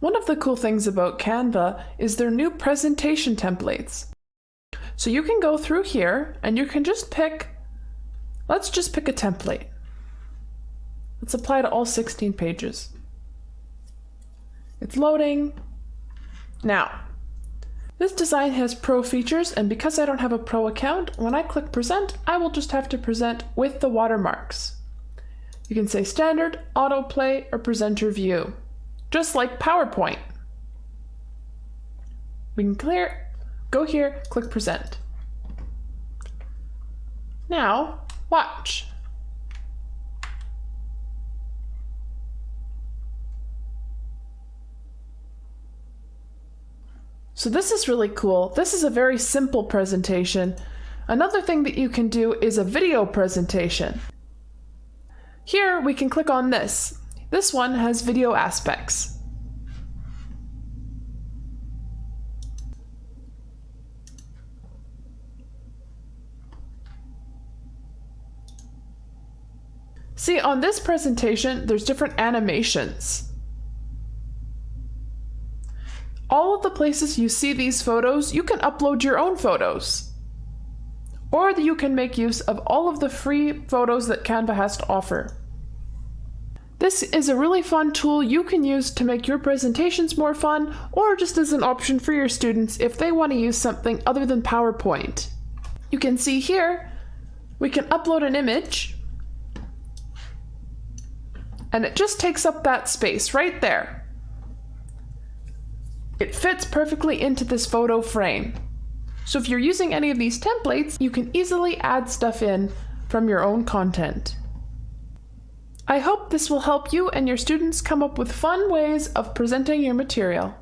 One of the cool things about Canva is their new presentation templates. So you can go through here and you can just pick, let's just pick a template. Let's apply to all 16 pages. It's loading. Now, this design has pro features, and because I don't have a pro account, when I click present, I will just have to present with the watermarks. You can say standard, autoplay, or presenter view, just like PowerPoint. We can go here, click present. Now, watch. So this is really cool. This is a very simple presentation. Another thing that you can do is a video presentation. Here we can click on this. This one has video aspects. See, on this presentation, there's different animations. All of the places you see these photos, you can upload your own photos. Or you can make use of all of the free photos that Canva has to offer. This is a really fun tool you can use to make your presentations more fun, or just as an option for your students if they want to use something other than PowerPoint. You can see here, we can upload an image, and it just takes up that space right there. It fits perfectly into this photo frame. So if you're using any of these templates, you can easily add stuff in from your own content. I hope this will help you and your students come up with fun ways of presenting your material.